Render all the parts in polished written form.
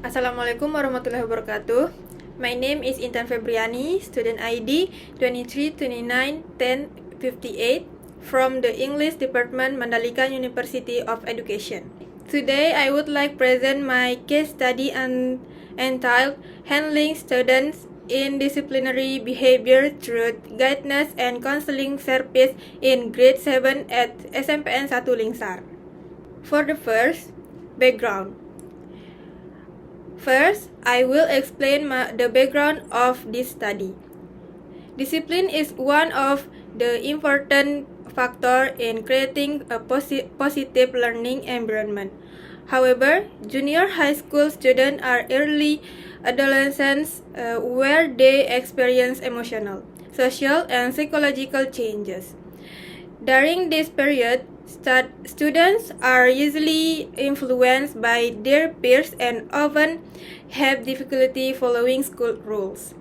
Assalamualaikum warahmatullahi wabarakatuh. My name is Intan Febriani, student ID 23291058 from the English Department, Mandalika University of Education. Today, I would like present my case study entitled Handling Students in Disciplinary Behavior Through Guidance and Counseling Service in Grade 7 at SMPN 1 Lingsar. For the first, background. First, I will explain the background of this study. Discipline is one of the important factors in creating a positive learning environment. However, junior high school students are early adolescents where they experience emotional, social, and psychological changes. During this period, students are usually influenced by their peers and often have difficulty following school rules.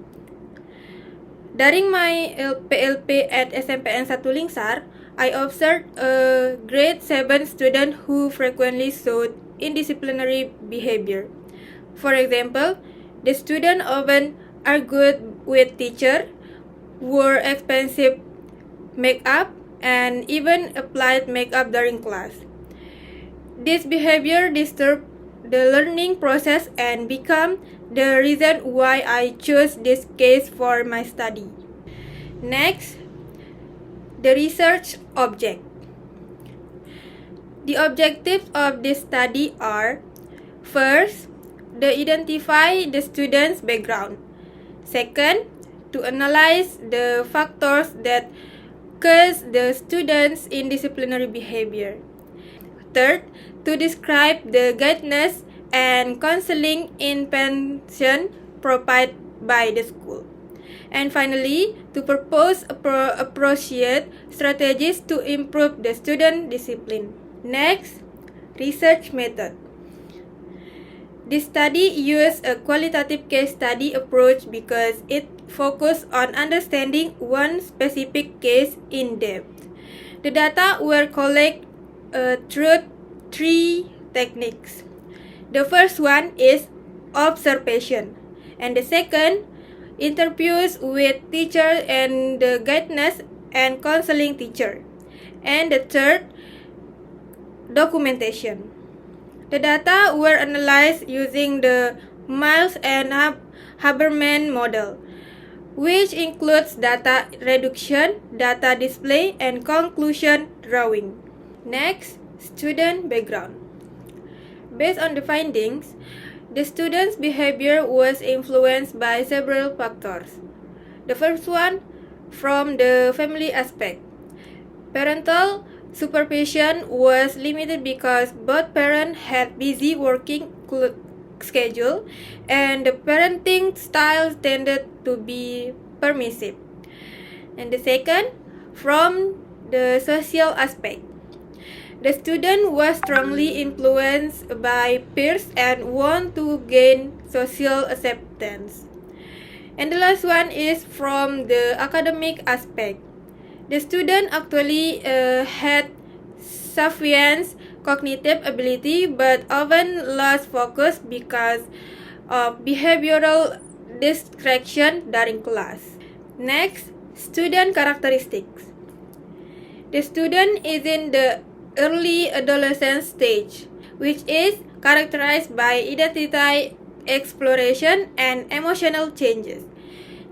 During my PLP at SMPN 1 Lingsar, I observed a grade 7 student who frequently showed indisciplinary behavior. For example, the student often argued with teacher, wore expensive makeup, and even applied makeup during class. This behavior disturbed the learning process and became the reason why I chose this case for my study. Next, the research object. The objectives of this study are: first, to identify the student's background. Second, to analyze the factors that cause the students in disciplinary behavior. Third, to describe the guidance and counseling intervention provided by the school. And finally, to propose appropriate strategies to improve the student discipline. Next, research method. This study used a qualitative case study approach because it focused on understanding one specific case in depth. The data were collected through three techniques. The first one is observation, and the second, interviews with teacher and the guidance and counseling teacher, and the third, documentation. The data were analyzed using the Miles and Haberman model, which includes data reduction, data display, and conclusion drawing. Next, student background. Based on the findings, the student's behavior was influenced by several factors. The first one, from the family aspect. Parental supervision was limited because both parents had busy working schedule and the parenting style tended to be permissive. And the second, from the social aspect. The student was strongly influenced by peers and want to gain social acceptance. And the last one is from the academic aspect. The student actually had sufficient cognitive ability but often lost focus because of behavioral distraction during class. Next, student characteristics. The student is in the early adolescent stage, which is characterized by identity exploration and emotional changes.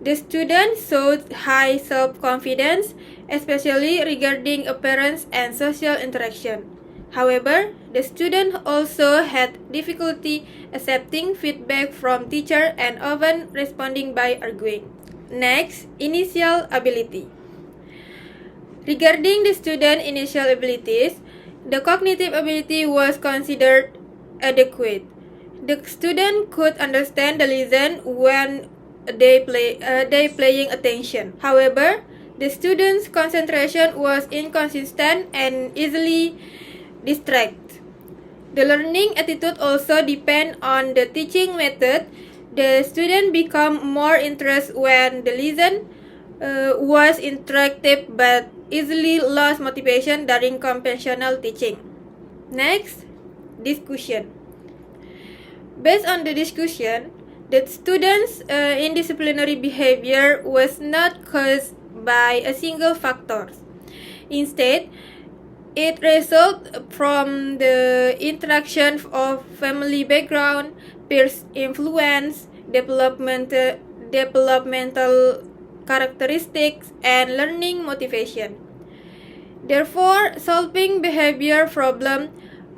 The student showed high self-confidence, especially regarding appearance and social interaction. However, the student also had difficulty accepting feedback from teacher and often responding by arguing. Next, initial ability. Regarding the student initial abilities, the cognitive ability was considered adequate. The student could understand the lesson when they paying attention. However, the student's concentration was inconsistent and easily distracted. The learning attitude also depends on the teaching method. The student become more interested when the lesson was interactive but easily lost motivation during conventional teaching. Next, discussion. Based on the discussion, the students' indisciplinary behavior was not caused by a single factor. Instead, it resulted from the interaction of family background, peers influence, developmental characteristics, and learning motivation. Therefore, solving behavior problem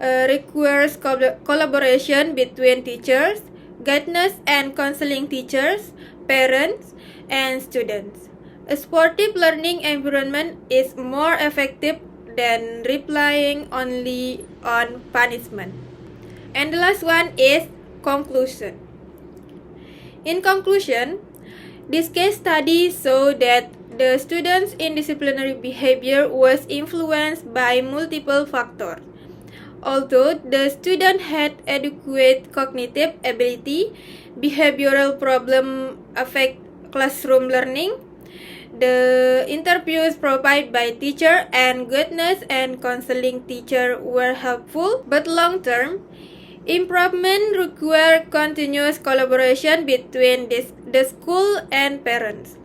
requires collaboration between teachers, guidance and counseling teachers, parents, and students. A supportive learning environment is more effective than relying only on punishment. And the last one is conclusion. In conclusion, this case study showed that the students' indisciplinary behavior was influenced by multiple factors. Although the student had adequate cognitive ability, behavioral problems affect classroom learning. The interviews provided by teacher and guidance and counseling teacher were helpful, but long-term improvement requires continuous collaboration between the school and parents.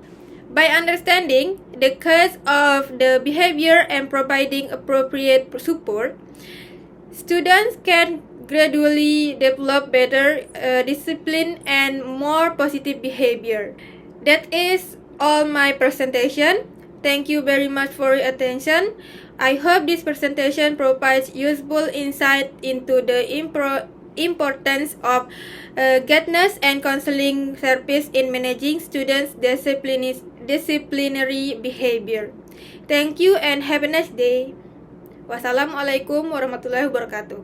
By understanding the cause of the behavior and providing appropriate support, students can gradually develop better discipline and more positive behavior. That is all my presentation. Thank you very much for your attention. I hope this presentation provides useful insight into the importance of guidance and counseling service in managing students' disciplinary behavior. Thank you and have a nice day. Wassalamualaikum warahmatullahi wabarakatuh.